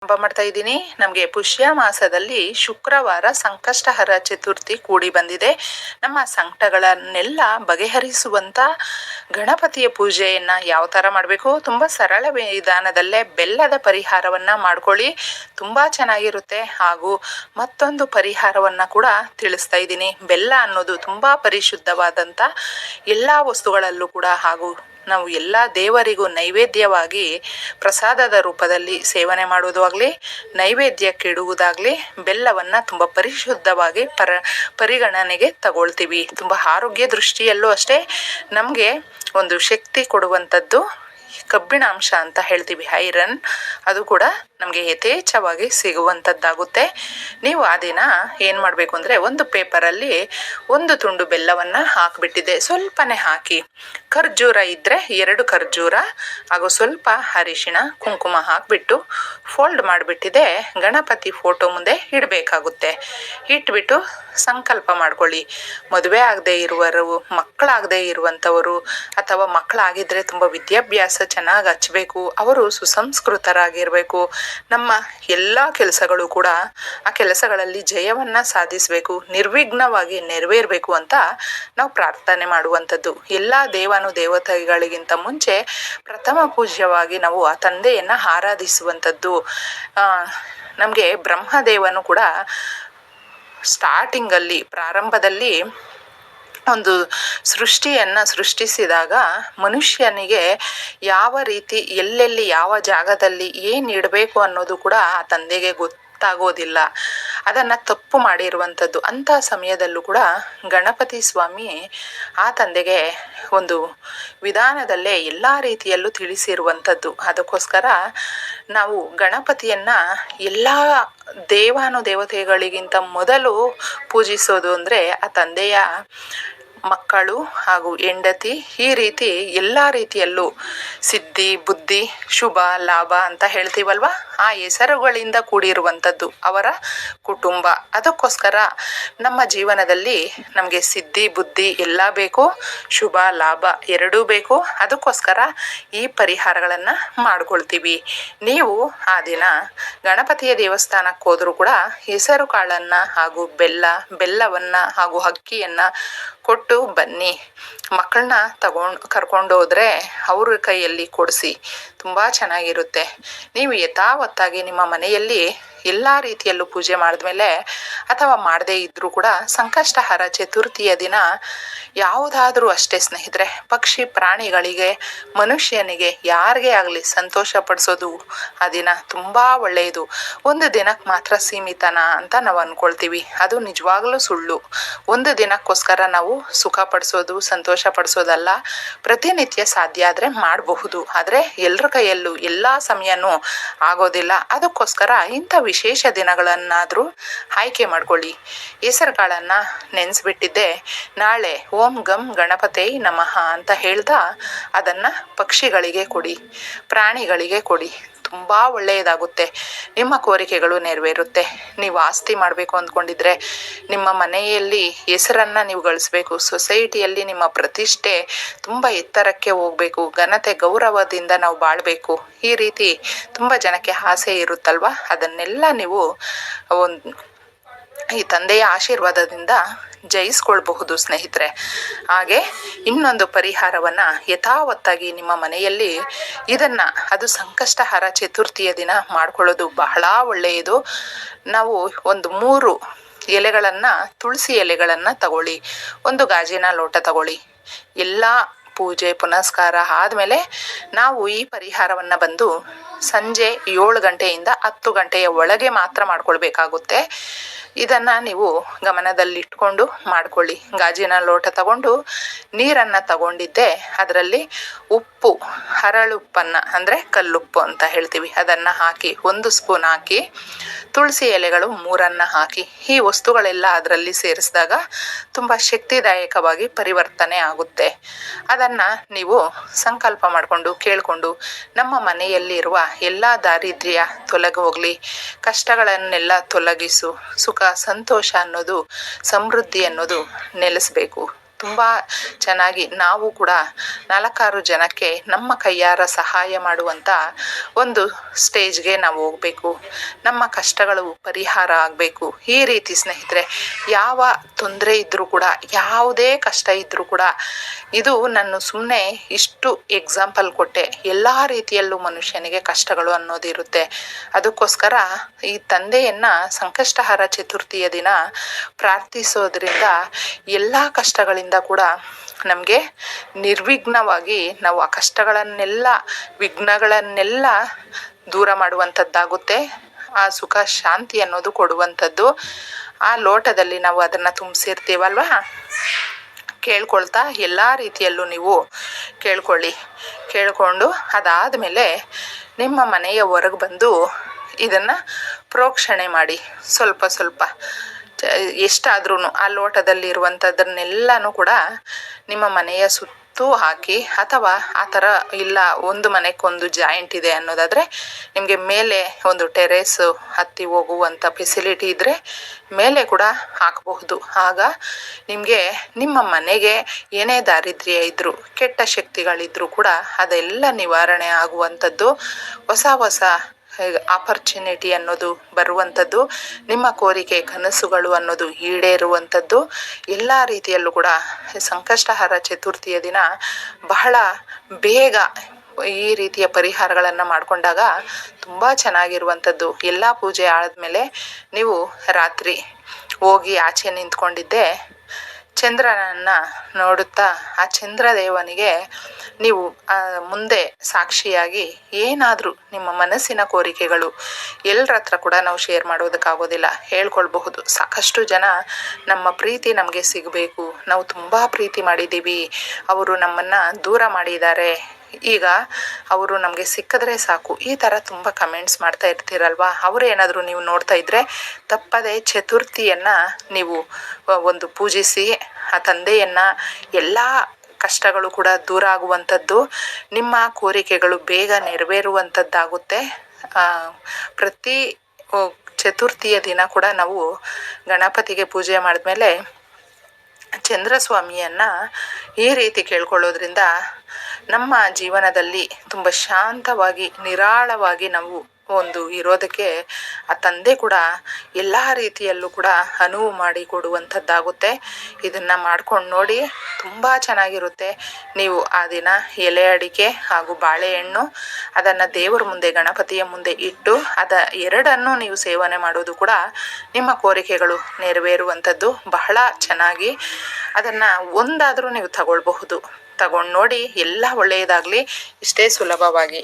ಹಬ್ಬ ಮಾಡ್ತಾ ಇದ್ದೀನಿ. ನಮಗೆ ಪುಷ್ಯ ಮಾಸದಲ್ಲಿ ಶುಕ್ರವಾರ ಸಂಕಷ್ಟಹರ ಚತುರ್ಥಿ ಕೂಡಿ ಬಂದಿದೆ. ನಮ್ಮ ಸಂಕಟಗಳನ್ನೆಲ್ಲ ಬಗೆಹರಿಸುವಂತ ಗಣಪತಿಯ ಪೂಜೆಯನ್ನ ಯಾವ ತರ ಮಾಡಬೇಕು, ತುಂಬಾ ಸರಳ ವಿಧಾನದಲ್ಲೇ ಬೆಲ್ಲದ ಪರಿಹಾರವನ್ನ ಮಾಡ್ಕೊಳ್ಳಿ, ತುಂಬಾ ಚೆನ್ನಾಗಿರುತ್ತೆ. ಹಾಗೂ ಮತ್ತೊಂದು ಪರಿಹಾರವನ್ನ ಕೂಡ ತಿಳಿಸ್ತಾ ಇದ್ದೀನಿ. ಬೆಲ್ಲ ಅನ್ನೋದು ತುಂಬಾ ಪರಿಶುದ್ಧವಾದಂತ ಎಲ್ಲಾ ವಸ್ತುಗಳಲ್ಲೂ ಕೂಡ ಹಾಗೂ ನಾವು ಎಲ್ಲ ದೇವರಿಗೂ ನೈವೇದ್ಯವಾಗಿ ಪ್ರಸಾದದ ರೂಪದಲ್ಲಿ ಸೇವನೆ ಮಾಡುವುದು ಆಗಲಿ, ನೈವೇದ್ಯಕ್ಕೆ ಇಡುವುದಾಗಲಿ, ಬೆಲ್ಲವನ್ನು ತುಂಬ ಪರಿಶುದ್ಧವಾಗಿ ಪರಿಗಣನೆಗೆ ತಗೊಳ್ತೀವಿ. ತುಂಬ ಆರೋಗ್ಯ ದೃಷ್ಟಿಯಲ್ಲೂ ಅಷ್ಟೇ ನಮಗೆ ಒಂದು ಶಕ್ತಿ ಕೊಡುವಂಥದ್ದು ಕಬ್ಬಿಣಾಂಶ ಅಂತ ಹೇಳ್ತೀವಿ, ಐರನ್. ಅದು ಕೂಡ ನಮಗೆ ಯಥೇಚ್ಛವಾಗಿ ಸಿಗುವಂಥದ್ದಾಗುತ್ತೆ. ನೀವು ಆ ದಿನ ಏನು ಮಾಡಬೇಕು ಅಂದರೆ, ಒಂದು ಪೇಪರಲ್ಲಿ ಒಂದು ತುಂಡು ಬೆಲ್ಲವನ್ನು ಹಾಕಿಬಿಟ್ಟಿದ್ದೆ, ಸ್ವಲ್ಪನೇ ಹಾಕಿ, ಖರ್ಜೂರ ಇದ್ದರೆ 2 ಖರ್ಜೂರ ಹಾಗೂ ಸ್ವಲ್ಪ ಅರಿಶಿಣ ಕುಂಕುಮ ಹಾಕಿಬಿಟ್ಟು ಫೋಲ್ಡ್ ಮಾಡಿಬಿಟ್ಟಿದೆ ಗಣಪತಿ ಫೋಟೋ ಮುಂದೆ ಇಡಬೇಕಾಗುತ್ತೆ. ಇಟ್ಬಿಟ್ಟು ಸಂಕಲ್ಪ ಮಾಡ್ಕೊಳ್ಳಿ. ಮದುವೆ ಆಗದೆ ಇರುವರು, ಮಕ್ಕಳಾಗದೇ ಇರುವಂಥವರು, ಅಥವಾ ಮಕ್ಕಳಾಗಿದ್ದರೆ ತುಂಬ ವಿದ್ಯಾಭ್ಯಾಸ ಚೆನ್ನಾಗಿ ಹಚ್ಚಬೇಕು, ಅವರು ಸುಸಂಸ್ಕೃತರಾಗಿರಬೇಕು, ನಮ್ಮ ಎಲ್ಲ ಕೆಲಸಗಳು ಕೂಡ ಆ ಕೆಲಸಗಳಲ್ಲಿ ಜಯವನ್ನು ಸಾಧಿಸಬೇಕು, ನಿರ್ವಿಘ್ನವಾಗಿ ನೆರವೇರಬೇಕು ಅಂತ ನಾವು ಪ್ರಾರ್ಥನೆ ಮಾಡುವಂಥದ್ದು. ಎಲ್ಲ ದೇವತೆಗಳಿಗಿಂತ ಮುಂಚೆ ಪ್ರಥಮ ಪೂಜ್ಯವಾಗಿ ನಾವು ಆ ತಂದೆಯನ್ನು ಆರಾಧಿಸುವಂಥದ್ದು. ನಮಗೆ ಬ್ರಹ್ಮದೇವನು ಕೂಡ ಪ್ರಾರಂಭದಲ್ಲಿ ಒಂದು ಸೃಷ್ಟಿಯನ್ನು ಸೃಷ್ಟಿಸಿದಾಗ ಮನುಷ್ಯನಿಗೆ ಯಾವ ರೀತಿ, ಎಲ್ಲೆಲ್ಲಿ, ಯಾವ ಜಾಗದಲ್ಲಿ ಏನು ಇಡಬೇಕು ಅನ್ನೋದು ಕೂಡ ಆ ತಂದೆಗೆ ಗೊತ್ತಾಗೋದಿಲ್ಲ. ಅದನ್ನು ತಪ್ಪು ಮಾಡಿರುವಂಥದ್ದು. ಅಂಥ ಸಮಯದಲ್ಲೂ ಕೂಡ ಗಣಪತಿ ಸ್ವಾಮಿ ಆ ತಂದೆಗೆ ಒಂದು ವಿಧಾನದಲ್ಲೇ ಎಲ್ಲ ರೀತಿಯಲ್ಲೂ ತಿಳಿಸಿರುವಂಥದ್ದು. ಅದಕ್ಕೋಸ್ಕರ ನಾವು ಗಣಪತಿಯನ್ನು ಎಲ್ಲ ದೇವತೆಗಳಿಗಿಂತ ಮೊದಲು ಪೂಜಿಸೋದು ಅಂದರೆ ಆ ತಂದೆಯ ಮಕ್ಕಳು ಹಾಗೂ ಹೆಂಡತಿ, ಈ ರೀತಿ ಎಲ್ಲ ರೀತಿಯಲ್ಲೂ ಸಿದ್ಧಿ, ಬುದ್ಧಿ, ಶುಭ, ಲಾಭ ಅಂತ ಹೇಳ್ತೀವಲ್ವ, ಆ ಹೆಸರುಗಳಿಂದ ಕೂಡಿರುವಂಥದ್ದು ಅವರ ಕುಟುಂಬ. ಅದಕ್ಕೋಸ್ಕರ ನಮ್ಮ ಜೀವನದಲ್ಲಿ ನಮಗೆ ಸಿದ್ಧಿ, ಬುದ್ಧಿ ಎಲ್ಲ ಬೇಕು, ಶುಭ, ಲಾಭ ಎರಡೂ ಬೇಕು. ಅದಕ್ಕೋಸ್ಕರ ಈ ಪರಿಹಾರಗಳನ್ನು ಮಾಡ್ಕೊಳ್ತೀವಿ. ನೀವು ಆ ದಿನ ಗಣಪತಿಯ ದೇವಸ್ಥಾನಕ್ಕೆ ಹೋದರೂ ಕೂಡ ಹೆಸರು ಕಾಳನ್ನು ಹಾಗೂ ಬೆಲ್ಲವನ್ನು ಹಾಗೂ ಅಕ್ಕಿಯನ್ನು ಕೊಟ್ಟು ಬನ್ನಿ. ಮಕ್ಕಳನ್ನ ಕರ್ಕೊಂಡು ಹೋದರೆ ಅವ್ರ ಕೈಯಲ್ಲಿ ಕೊಡಿಸಿ, ತುಂಬ ಚೆನ್ನಾಗಿರುತ್ತೆ. ನೀವು ಯಥಾವತ್ತಾಗಿ ನಿಮ್ಮ ಮನೆಯಲ್ಲಿ ಎಲ್ಲ ರೀತಿಯಲ್ಲೂ ಪೂಜೆ ಮಾಡಿದ್ಮೇಲೆ ಅಥವಾ ಮಾಡದೇ ಇದ್ದರೂ ಕೂಡ ಸಂಕಷ್ಟಹರ ಚತುರ್ಥಿಯ ದಿನ ಯಾವುದಾದ್ರೂ ಅಷ್ಟೇ ಸ್ನೇಹಿತರೆ, ಪಕ್ಷಿ ಪ್ರಾಣಿಗಳಿಗೆ, ಮನುಷ್ಯನಿಗೆ, ಯಾರಿಗೇ ಆಗಲಿ ಸಂತೋಷ ಪಡಿಸೋದು ಆ ದಿನ ತುಂಬ ಒಳ್ಳೆಯದು. ಒಂದು ದಿನಕ್ಕೆ ಮಾತ್ರ ಸೀಮಿತನಾ ಅಂತ ನಾವು ಅಂದ್ಕೊಳ್ತೀವಿ, ಅದು ನಿಜವಾಗಲೂ ಸುಳ್ಳು. ಒಂದು ದಿನಕ್ಕೋಸ್ಕರ ನಾವು ಸುಖ ಪಡಿಸೋದು, ಸಂತೋಷ ಪಡಿಸೋದಲ್ಲ. ಪ್ರತಿನಿತ್ಯ ಸಾಧ್ಯ ಆದರೆ ಮಾಡಬಹುದು, ಆದರೆ ಎಲ್ಲರ ಕೈಯಲ್ಲೂ ಎಲ್ಲ ಸಮಯನೂ ಆಗೋದಿಲ್ಲ. ಅದಕ್ಕೋಸ್ಕರ ಇಂಥ ವಿಶೇಷ ದಿನಗಳನ್ನಾದರೂ ಆಯ್ಕೆ ಮಾಡ್ಕೊಳ್ಳಿ. ಹೆಸರು ಕಾಳನ್ನು ನೆನೆಸ್ಬಿಟ್ಟಿದ್ದೆ, ನಾಳೆ ಓಂ ಗಂ ಗಣಪತೇ ನಮಃ ಅಂತ ಹೇಳ್ತಾ ಅದನ್ನು ಪಕ್ಷಿಗಳಿಗೆ ಕೊಡಿ, ಪ್ರಾಣಿಗಳಿಗೆ ಕೊಡಿ. ತುಂಬ ಒಳ್ಳೆಯದಾಗುತ್ತೆ. ನಿಮ್ಮ ಕೋರಿಕೆಗಳು ನೆರವೇರುತ್ತೆ. ನೀವು ಆಸ್ತಿ ಮಾಡಬೇಕು ಅಂದ್ಕೊಂಡಿದ್ರೆ, ನಿಮ್ಮ ಮನೆಯಲ್ಲಿ ಹೆಸರನ್ನು ನೀವು ಗಳಿಸ್ಬೇಕು, ಸೊಸೈಟಿಯಲ್ಲಿ ನಿಮ್ಮ ಪ್ರತಿಷ್ಠೆ ತುಂಬ ಎತ್ತರಕ್ಕೆ ಹೋಗಬೇಕು, ಘನತೆ ಗೌರವದಿಂದ ನಾವು ಬಾಳಬೇಕು, ಈ ರೀತಿ ತುಂಬ ಜನಕ್ಕೆ ಆಸೆ ಇರುತ್ತಲ್ವ, ಅದನ್ನೆಲ್ಲ ನೀವು ಈ ತಂದೆಯ ಆಶೀರ್ವಾದದಿಂದ ಜಯಿಸ್ಕೊಳ್ಬಹುದು ಸ್ನೇಹಿತರೆ. ಹಾಗೆ ಇನ್ನೊಂದು ಪರಿಹಾರವನ್ನು ಯಥಾವತ್ತಾಗಿ ನಿಮ್ಮ ಮನೆಯಲ್ಲಿ ಇದನ್ನು, ಅದು ಸಂಕಷ್ಟಹರ ಚತುರ್ಥಿಯ ದಿನ ಮಾಡ್ಕೊಳ್ಳೋದು ಬಹಳ ಒಳ್ಳೆಯದು. ನಾವು ಒಂದು 3 ಎಲೆಗಳನ್ನು, ತುಳಸಿ ಎಲೆಗಳನ್ನು ತಗೊಳ್ಳಿ, ಒಂದು ಗಾಜಿನ ಲೋಟ ತಗೊಳ್ಳಿ. ಎಲ್ಲ ಪೂಜೆ ಪುನಸ್ಕಾರ ಆದಮೇಲೆ ನಾವು ಈ ಪರಿಹಾರವನ್ನು ಬಂದು ಸಂಜೆ 7 ಗಂಟೆಯಿಂದ 10 ಗಂಟೆಯ ಒಳಗೆ ಮಾತ್ರ ಮಾಡ್ಕೊಳ್ಬೇಕಾಗುತ್ತೆ. ಇದನ್ನು ನೀವು ಗಮನದಲ್ಲಿಟ್ಕೊಂಡು ಮಾಡ್ಕೊಳ್ಳಿ. ಗಾಜಿನ ಲೋಟ ತಗೊಂಡು ನೀರನ್ನು ತಗೊಂಡಿದ್ದೆ, ಅದರಲ್ಲಿ ಉಪ್ಪು, ಹರಳುಪ್ಪನ್ನು ಅಂದರೆ ಕಲ್ಲುಪ್ಪು ಅಂತ ಹೇಳ್ತೀವಿ, ಅದನ್ನು ಹಾಕಿ 1 ಸ್ಪೂನ್ ಹಾಕಿ, ತುಳಸಿ ಎಲೆಗಳು 3 ಹಾಕಿ, ಈ ವಸ್ತುಗಳೆಲ್ಲ ಅದರಲ್ಲಿ ಸೇರಿಸಿದಾಗ ತುಂಬ ಶಕ್ತಿದಾಯಕವಾಗಿ ಪರಿವರ್ತನೆ ಆಗುತ್ತೆ. ಅದನ್ನು ನೀವು ಸಂಕಲ್ಪ ಮಾಡಿಕೊಂಡು ಕೇಳಿಕೊಂಡು, ನಮ್ಮ ಮನೆಯಲ್ಲಿರುವ ಎಲ್ಲ ದಾರಿದ್ರ್ಯ ತೊಲಗಿ ಹೋಗಲಿ, ಕಷ್ಟಗಳನ್ನೆಲ್ಲ ತೊಲಗಿಸು, ಸುಖ ಸಂತೋಷ ಅನ್ನೋದು, ಸಮೃದ್ಧಿ ಅನ್ನೋದು ನೆಲೆಸಬೇಕು. ತುಂಬ ಚೆನ್ನಾಗಿ ನಾವು ಕೂಡ 4-6 ಜನಕ್ಕೆ ನಮ್ಮ ಕೈಯಾರ ಸಹಾಯ ಮಾಡುವಂಥ ಒಂದು ಸ್ಟೇಜ್ಗೆ ನಾವು ಹೋಗಬೇಕು. ನಮ್ಮ ಕಷ್ಟಗಳು ಪರಿಹಾರ ಆಗಬೇಕು. ಈ ರೀತಿ ಸ್ನೇಹಿತರೆ, ಯಾವ ತೊಂದರೆ ಇದ್ದರೂ ಕೂಡ, ಯಾವುದೇ ಕಷ್ಟ ಇದ್ದರೂ ಕೂಡ, ಇದು ನಾನು ಸುಮ್ಮನೆ ಇಷ್ಟು ಎಕ್ಸಾಂಪಲ್ ಕೊಟ್ಟೆ. ಎಲ್ಲ ರೀತಿಯಲ್ಲೂ ಮನುಷ್ಯನಿಗೆ ಕಷ್ಟಗಳು ಅನ್ನೋದಿರುತ್ತೆ. ಅದಕ್ಕೋಸ್ಕರ ಈ ತಂದೆಯನ್ನು ಸಂಕಷ್ಟಹರ ಚತುರ್ಥಿಯ ದಿನ ಪ್ರಾರ್ಥಿಸೋದ್ರಿಂದ ಎಲ್ಲ ಕಷ್ಟಗಳಿಂದ ಕೂಡ ನಮಗೆ ನಿರ್ವಿಘ್ನವಾಗಿ ನಾವು ಆ ಕಷ್ಟಗಳನ್ನೆಲ್ಲ, ವಿಘ್ನಗಳನ್ನೆಲ್ಲ ದೂರ ಮಾಡುವಂಥದ್ದಾಗುತ್ತೆ. ಆ ಸುಖ ಶಾಂತಿ ಅನ್ನೋದು ಕೊಡುವಂಥದ್ದು. ಆ ಲೋಟದಲ್ಲಿ ನಾವು ಅದನ್ನು ತುಂಬಿಸಿರ್ತೀವಲ್ವ, ಕೇಳ್ಕೊಳ್ತಾ ಎಲ್ಲ ರೀತಿಯಲ್ಲೂ ನೀವು ಕೇಳಿಕೊಂಡು ಅದಾದಮೇಲೆ ನಿಮ್ಮ ಮನೆಯ ಹೊರಗೆ ಬಂದು ಇದನ್ನು ಪ್ರೋಕ್ಷಣೆ ಮಾಡಿ. ಸ್ವಲ್ಪ ಸ್ವಲ್ಪ ಎಷ್ಟಾದ್ರೂ ಆ ಲೋಟದಲ್ಲಿರುವಂಥದ್ದನ್ನೆಲ್ಲನೂ ಕೂಡ ನಿಮ್ಮ ಮನೆಯ ಸುತ್ತೂ ಹಾಕಿ, ಅಥವಾ ಆ ಥರ ಇಲ್ಲ ಒಂದು ಮನೆಗೊಂದು ಜಾಯಿಂಟ್ ಇದೆ ಅನ್ನೋದಾದರೆ ನಿಮಗೆ ಮೇಲೆ ಒಂದು ಟೆರೇಸ್ ಹತ್ತಿ ಹೋಗುವಂಥ ಫೆಸಿಲಿಟಿ ಇದ್ದರೆ ಮೇಲೆ ಕೂಡ ಹಾಕಬಹುದು. ಆಗ ನಿಮಗೆ ನಿಮ್ಮ ಮನೆಗೆ ಏನೇ ದಾರಿದ್ರ್ಯ ಇದ್ದರೂ, ಕೆಟ್ಟ ಶಕ್ತಿಗಳಿದ್ದರೂ ಕೂಡ ಅದೆಲ್ಲ ನಿವಾರಣೆ ಆಗುವಂಥದ್ದು, ಹೊಸ ಆಪರ್ಚುನಿಟಿ ಅನ್ನೋದು ಬರುವಂಥದ್ದು, ನಿಮ್ಮ ಕೋರಿಕೆ ಕನಸುಗಳು ಅನ್ನೋದು ಈಡೇರುವಂಥದ್ದು. ಎಲ್ಲ ರೀತಿಯಲ್ಲೂ ಕೂಡ ಸಂಕಷ್ಟಹರ ಚತುರ್ಥಿಯ ದಿನ ಬಹಳ ಬೇಗ ಈ ರೀತಿಯ ಪರಿಹಾರಗಳನ್ನು ಮಾಡಿಕೊಂಡಾಗ ತುಂಬ ಚೆನ್ನಾಗಿರುವಂಥದ್ದು. ಎಲ್ಲ ಪೂಜೆ ಆದಮೇಲೆ ನೀವು ರಾತ್ರಿ ಹೋಗಿ ಆಚೆ ನಿಂತ್ಕೊಂಡಿದ್ದೆ ಚಂದ್ರನನ್ನು ನೋಡುತ್ತಾ ಆ ಚಂದ್ರದೇವನಿಗೆ ನೀವು ಮುಂದೆ ಸಾಕ್ಷಿಯಾಗಿ ಏನಾದರೂ ನಿಮ್ಮ ಮನಸ್ಸಿನ ಕೋರಿಕೆಗಳು, ಎಲ್ಲರ ಹತ್ರ ಕೂಡ ನಾವು ಶೇರ್ ಮಾಡೋದಕ್ಕಾಗೋದಿಲ್ಲ, ಹೇಳ್ಕೊಳ್ಬಹುದು. ಸಾಕಷ್ಟು ಜನ ನಮ್ಮ ಪ್ರೀತಿ ನಮಗೆ ಸಿಗಬೇಕು, ನಾವು ತುಂಬ ಪ್ರೀತಿ ಮಾಡಿದ್ದೀವಿ, ಅವರು ನಮ್ಮನ್ನು ದೂರ ಮಾಡಿದ್ದಾರೆ, ಈಗ ಅವರು ನಮಗೆ ಸಿಕ್ಕಿದ್ರೆ ಸಾಕು, ಈ ಥರ ತುಂಬ ಕಮೆಂಟ್ಸ್ ಮಾಡ್ತಾ ಇರ್ತೀರಲ್ವ. ಅವರೇನಾದರೂ ನೀವು ನೋಡ್ತಾ ಇದ್ದರೆ ತಪ್ಪದೆ ಚತುರ್ಥಿಯನ್ನು ನೀವು ಒಂದು ಪೂಜಿಸಿ ಆ ತಂದೆಯನ್ನು ಎಲ್ಲ ಕಷ್ಟಗಳು ಕೂಡ ದೂರ ಆಗುವಂಥದ್ದು, ನಿಮ್ಮ ಕೋರಿಕೆಗಳು ಬೇಗ ನೆರವೇರುವಂಥದ್ದಾಗುತ್ತೆ. ಪ್ರತಿ ಚತುರ್ಥಿಯ ದಿನ ಕೂಡ ನಾವು ಗಣಪತಿಗೆ ಪೂಜೆ ಮಾಡಿದ್ಮೇಲೆ ಚಂದ್ರಸ್ವಾಮಿಯನ್ನು ಈ ರೀತಿ ಕೇಳ್ಕೊಳ್ಳೋದ್ರಿಂದ ನಮ್ಮ ಜೀವನದಲ್ಲಿ ತುಂಬ ಶಾಂತವಾಗಿ, ನಿರಾಳವಾಗಿ ನಾವು ಒಂದು ಇರೋದಕ್ಕೆ ಆ ತಂದೆ ಕೂಡ ಎಲ್ಲ ರೀತಿಯಲ್ಲೂ ಕೂಡ ಅನುವು ಮಾಡಿ ಕೊಡುವಂಥದ್ದಾಗುತ್ತೆ. ಇದನ್ನು ಮಾಡ್ಕೊಂಡು ನೋಡಿ, ತುಂಬ ಚೆನ್ನಾಗಿರುತ್ತೆ. ನೀವು ಆ ದಿನ ಎಲೆ ಅಡಿಕೆ ಹಾಗೂ ಬಾಳೆಹಣ್ಣು ಅದನ್ನು ದೇವರ ಮುಂದೆ, ಗಣಪತಿಯ ಮುಂದೆ ಇಟ್ಟು ಎರಡನ್ನೂ ನೀವು ಸೇವನೆ ಮಾಡೋದು ಕೂಡ ನಿಮ್ಮ ಕೋರಿಕೆಗಳು ನೆರವೇರುವಂಥದ್ದು. ಬಹಳ ಚೆನ್ನಾಗಿ ಅದನ್ನು ಒಂದಾದರೂ ನೀವು ತಗೊಳ್ಬಹುದು. ತಗೊಂಡು ನೋಡಿ, ಎಲ್ಲ ಒಳ್ಳೆಯದಾಗಲಿ. ಇಷ್ಟೇ ಸುಲಭವಾಗಿ